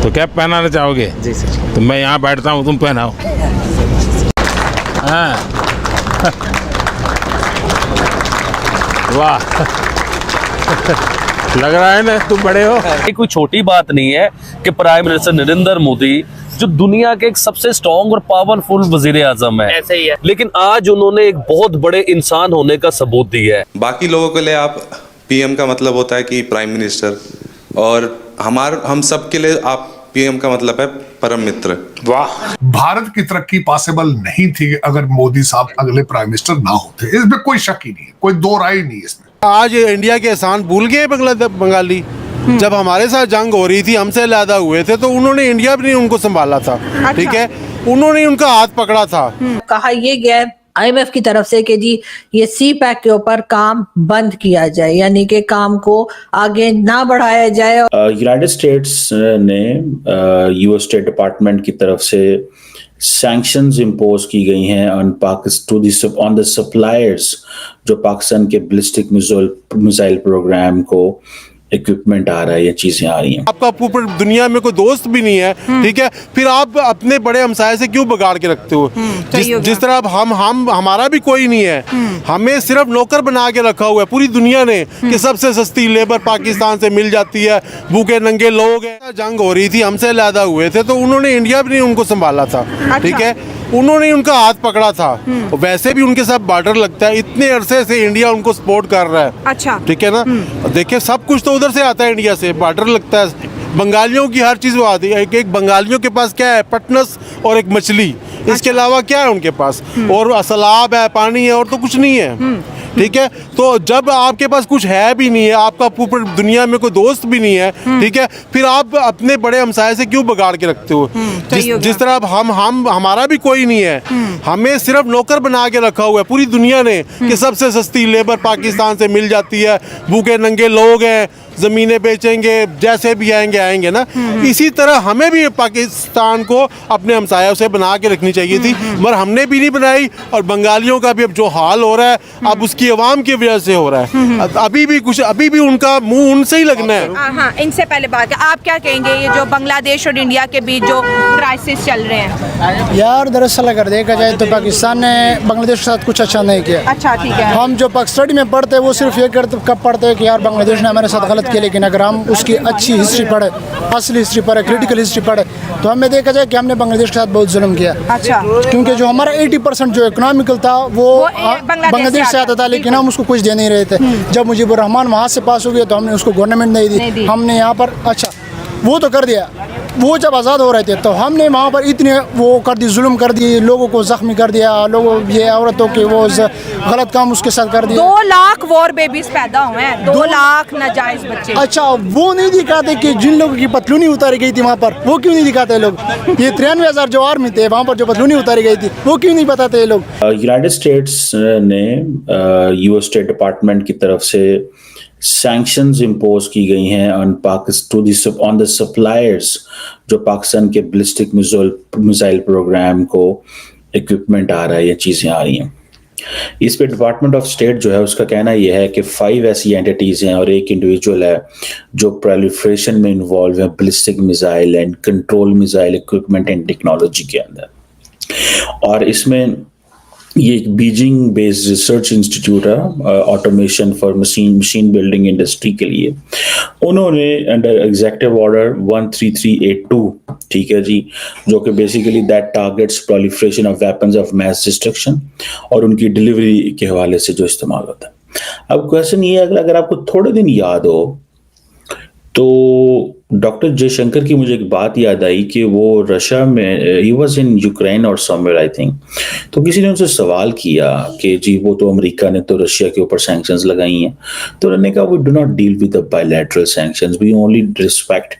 तो कैप पहनाना चाहोगे? जी सर। तो मैं यहाँ बैठता हूँ, तुम पहनाओ। हाँ। वाह। लग रहा है ना तुम बड़े हो। ये कोई छोटी बात नहीं है कि प्राइम मिनिस्टर नरेंद्र मोदी जो दुनिया के एक सबसे स्ट्रॉन्ग और पावरफुल वजीर आजम है, ऐसे ही है। लेकिन आज उन्होंने एक बहुत बड़े इंसान होने का सबूत दिया है। बाकी लोगों के लिए आप पीएम का मतलब होता है कि प्राइम मिनिस्टर, और हम सब के लिए आप पीएम का मतलब है परम मित्र। वाह। भारत की तरक्की पॉसिबल नहीं थी अगर मोदी साहब अगले प्राइम मिनिस्टर ना होते, इसमें कोई शक ही नहीं, कोई दो राय ही नहीं इसमें। आज इंडिया के एहसान भूल गए बंगाली। जब हमारे साथ जंग हो रही थी, हमसे लैदा हुए थे, तो उन्होंने इंडिया भी नहीं उनको संभाला था। अच्छा। ठीक है, उन्होंने उनका हाथ पकड़ा था। कहा ये गया आईएमएफ की तरफ से कि जी ये सी पैक के ऊपर काम बंद किया जाए, यानी कि काम को आगे ना बढ़ाया जाए। यूनाइटेड स्टेट्स ने यूएस स्टेट डिपार्टमेंट की तरफ से सैंक्शंस इम्पोज की गई हैं ऑन द सप्लायर्स जो पाकिस्तान के बैलिस्टिक मिसाइल प्रोग्राम को इक्विपमेंट आ रहा है, ये चीजें आ रही हैं। आपका ऊपर दुनिया में कोई दोस्त भी नहीं है, ठीक है, फिर आप अपने बड़े हमसाये से क्यों बगाड़ के रखते हो? जिस तरह हम हमारा भी कोई नहीं है, हमें सिर्फ नौकर बना के रखा हुआ है पूरी दुनिया ने कि सबसे सस्ती लेबर पाकिस्तान से मिल जाती है, भूखे नंगे लोग हैं। जंग हो रही थी, हमसे लैदा हुए थे, तो उन्होंने इंडिया भी नहीं उनको संभाला था। ठीक है, उन्होंने उनका हाथ पकड़ा था। वैसे भी उनके साथ बॉर्डर लगता है, इतने अरसे से इंडिया उनको सपोर्ट कर रहा है। अच्छा। ठीक है ना, देखिए सब कुछ तो उधर से आता है, इंडिया से बॉर्डर लगता है। बंगालियों की हर चीज वो आती है। एक बंगालियों के पास क्या है? पटनस और एक मछली, इसके अलावा क्या है उनके पास? और सलाब है, पानी है, और तो कुछ नहीं है। ठीक है, तो जब आपके पास कुछ है भी नहीं है, आपका ऊपर दुनिया में कोई दोस्त भी नहीं है, ठीक है, फिर आप अपने बड़े हमसाये से क्यों बगाड़ के रखते हो? जिस तरह हम हमारा भी कोई नहीं है, हमें सिर्फ नौकर बना के रखा हुआ है पूरी दुनिया ने कि सबसे सस्ती लेबर पाकिस्तान से मिल जाती है, भूखे नंगे लोग हैं, जमीनें बेचेंगे, जैसे भी आएंगे ना। इसी तरह हमें भी पाकिस्तान को अपने हमसायों से बना के रखनी चाहिए थी, मगर हमने भी नहीं बनाई। और बंगालियों का भी अब जो हाल हो रहा है, अब उसकी आवाम की वजह से हो रहा है। अभी भी उनका मुंह उनसे ही लगना है। हाँ, इनसे पहले बात आप क्या कहेंगे, ये जो बांग्लादेश और इंडिया के बीच जो क्राइसिस चल रहे हैं? यार दरअसल अगर देखा जाए तो पाकिस्तान ने बांग्लादेश के साथ कुछ अच्छा नहीं किया। अच्छा, ठीक है। हम जो स्टडी में पढ़ते हैं वो सिर्फ ये कब पढ़ते हैं कि यार बांग्लादेश ने हमारे साथ गलत किया, लेकिन अगर हम उसकी अच्छी हिस्ट्री पढ़े, असली हिस्ट्री पढ़े, क्रिटिकल हिस्ट्री पढ़े, तो हमें देखा जाए कि हमने बांग्लादेश के साथ बहुत जुल्म किया। अच्छा। क्योंकि जो हमारा 80% जो इकोनॉमिकल था वो बांग्लादेश से आता था, लेकिन हम उसको कुछ दे नहीं रहे थे। जब मुजीबुर रहमान वहाँ से पास हो गया तो हमने उसको गवर्नमेंट नहीं दी। हमने यहाँ पर अच्छा वो तो कर दिया, वो जब आज़ाद हो रहे थे तो हमने वहाँ पर इतने वो कर दी, जुल्म कर दी, लोगों को जख्मी कर दिया, लोगों ये औरतों के वो गलत काम उसके साथ कर दिया। 2 लाख वॉर बेबीज पैदा हुए हैं, 2 लाख नाजायज बच्चे। अच्छा, वो नहीं दिखाते कि जिन लोगों की पतलूनी उतारी गई थी वहाँ पर, वो क्यों नहीं दिखाते लोग? ये 93,000 जो आर्मी थे वहाँ पर जो पतलूनी उतारी गई थी, वो क्यों नहीं बताते लोग? यूनाइटेड स्टेट्स ने यूएस स्टेट डिपार्टमेंट की तरफ से सैंक्शंस इम्पोज की गई हैं ऑन द सप्लायर्स जो पाकिस्तान के बैलिस्टिक मिसाइल प्रोग्राम को इक्विपमेंट आ रहा है, ये चीजें आ रही हैं। इस पे डिपार्टमेंट ऑफ स्टेट जो है उसका कहना यह है कि 5 ऐसी एंटिटीज हैं और एक इंडिविजुअल है जो प्रोलिफरेशन में इन्वॉल्व है ballistic missile and control missile equipment and technology के अंदर। और इसमें ये एक बीजिंग बेस्ड रिसर्च इंस्टीट्यूट है automation for machine building industry के लिए। उन्होंने अंडर एग्जीक्यूटिव ऑर्डर 13382, ठीक है जी, जो कि basically that targets proliferation of weapons of mass destruction और उनकी डिलीवरी के हवाले से जो इस्तेमाल होता है। अब क्वेश्चन ये है, अगर आपको थोड़े दिन याद हो तो डॉक्टर जयशंकर की मुझे एक बात याद आई कि वो रशिया में, ही वाज इन यूक्रेन और समवेयर आई थिंक, तो किसी ने उनसे सवाल किया कि जी वो तो अमेरिका ने तो रशिया के ऊपर सैंक्शंस लगाई हैं, तो उन्होंने कहा we do not deal with the bilateral sanctions, we only respect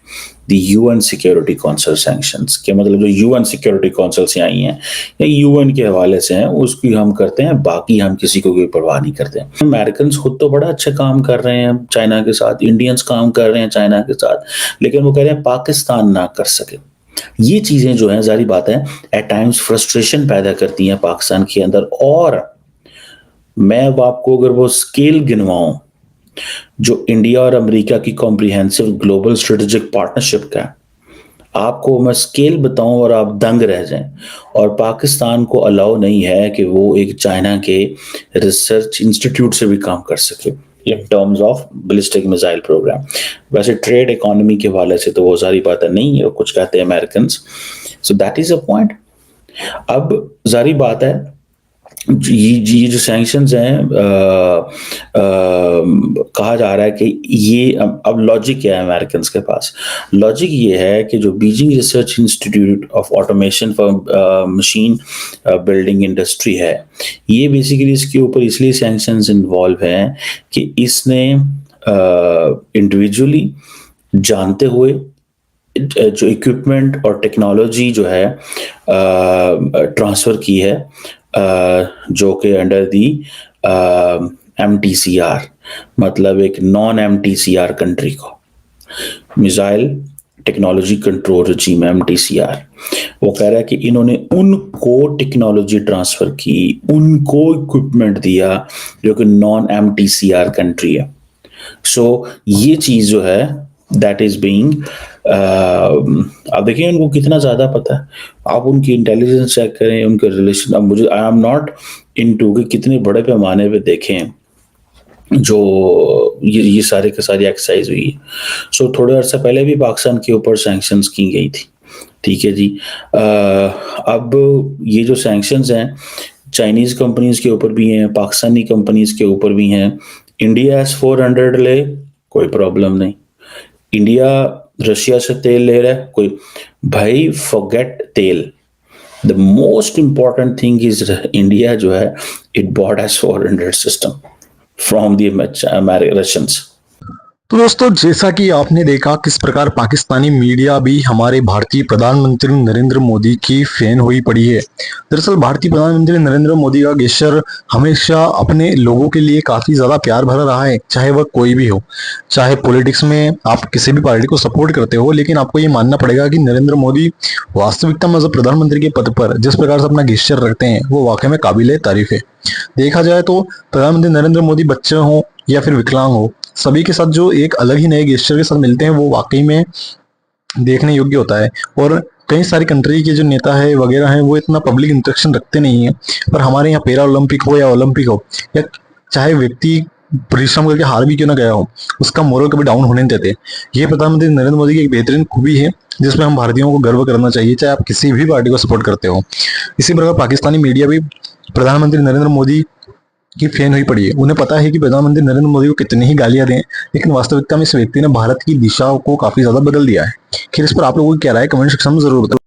the UN security council sanctions. के मतलब जो यूएन सिक्योरिटी काउंसिल से आई हैं या यूएन के हवाले से हैं उसकी हम करते हैं, बाकी हम किसी को कोई परवाह नहीं करते। अमेरिकन खुद तो बड़ा अच्छा काम कर रहे हैं चाइना के साथ, इंडियंस काम कर रहे हैं चाइना के साथ, लेकिन वो कह रहे हैं पाकिस्तान ना कर सके। ये चीजें जो हैं जारी बात है एट टाइम्स फ्रस्ट्रेशन पैदा करती हैं पाकिस्तान के अंदर। और मैं आपको अगर वो स्केल गिनवाऊं जो इंडिया और अमेरिका की कॉम्प्रिहेंसिव ग्लोबल स्ट्रेटेजिक पार्टनरशिप का, आपको मैं स्केल बताऊं और आप दंग रह जाएं। और पाकिस्तान को अलाउ नहीं है कि वो एक चाइना के रिसर्च इंस्टीट्यूट से भी काम कर सके in terms of ballistic missile program. वैसे ट्रेड इकोनॉमी के हवाले से तो वो सारी बातें नहीं है, कुछ कहते हैं American. So that is a point. अब जारी बात है ये जो सैंक्शंस हैं, कहा जा रहा है कि ये अब लॉजिक क्या है अमेरिकन के पास। लॉजिक ये है कि जो Beijing research institute of automation for machine building industry है, ये बेसिकली इसके ऊपर इसलिए सैंक्शंस इन्वॉल्व हैं कि इसने इंडिविजुअली जानते हुए जो इक्विपमेंट और टेक्नोलॉजी जो है ट्रांसफ़र की है, जो कि अंडर दी MTCR, मतलब एक नॉन MTCR कंट्री को मिसाइल टेक्नोलॉजी कंट्रोल रजीम MTCR, वो कह रहा है कि इन्होंने उनको टेक्नोलॉजी ट्रांसफ़र की, उनको इक्विपमेंट दिया जो कि नॉन MTCR कंट्री है। सो ये चीज़ जो है दैट इज बीइंग, आप देखिए उनको कितना ज़्यादा पता है। आप उनकी इंटेलिजेंस चेक करें, उनके रिलेशन। अब मुझे आई एम नॉट इनटू कि कितने बड़े पैमाने पे देखें जो ये सारे के सारी एक्सरसाइज हुई है। सो थोड़े अर्सा पहले भी पाकिस्तान के ऊपर सैंक्शंस की गई थी, ठीक है जी। अब ये जो सैंक्शंस हैं चाइनीज़ कंपनीज़ के ऊपर भी हैं, पाकिस्तानी कंपनीज़ के ऊपर भी हैं। इंडिया S-400 ले, कोई प्रॉब्लम नहीं। इंडिया रशिया से तेल ले रहा है, कोई भाई फॉरगेट तेल। The most important thing is India जो है it bought S-400 system from the Russians. तो दोस्तों, जैसा कि आपने देखा किस प्रकार पाकिस्तानी मीडिया भी हमारे भारतीय प्रधानमंत्री नरेंद्र मोदी की फैन हुई पड़ी है। दरअसल भारतीय प्रधानमंत्री नरेंद्र मोदी का गेस्चर हमेशा अपने लोगों के लिए काफी ज्यादा प्यार भरा रहा है, चाहे वह कोई भी हो। चाहे पॉलिटिक्स में आप किसी भी पार्टी को सपोर्ट करते हो, लेकिन आपको ये मानना पड़ेगा कि नरेंद्र मोदी वास्तविकता में जब प्रधानमंत्री के पद पर जिस प्रकार से अपना गेस्चर रखते हैं वो वाकई में काबिल तारीफ है। देखा जाए तो प्रधानमंत्री नरेंद्र मोदी बच्चे हो या फिर विकलांग हो, सभी के साथ जो एक अलग ही नए गेस्चर के साथ मिलते हैं वो वाकई में देखने योग्य होता है। और कई सारी कंट्री के जो नेता है वगैरह हैं वो इतना पब्लिक इंटरेक्शन रखते नहीं है, पर हमारे यहाँ पैरा ओलंपिक हो या ओलंपिक हो या चाहे व्यक्ति परिश्रम करके हार भी क्यों ना गया हो, उसका मोरल कभी डाउन होने नहीं देते। ये प्रधानमंत्री नरेंद्र मोदी की एक बेहतरीन खूबी है जिसमें हम भारतीयों को गर्व करना चाहिए, चाहे आप किसी भी पार्टी को सपोर्ट करते हो। इसी प्रकार पाकिस्तानी मीडिया भी प्रधानमंत्री नरेंद्र मोदी की फैन हुई पड़ी है। उन्हें पता है कि प्रधानमंत्री नरेंद्र मोदी को कितनी ही गालियां दें, लेकिन वास्तविकता में इस व्यक्ति ने भारत की दिशा को काफी ज्यादा बदल दिया है। खैर, इस पर आप लोगों की क्या राय कमेंट सेक्शन में जरूर बताओ।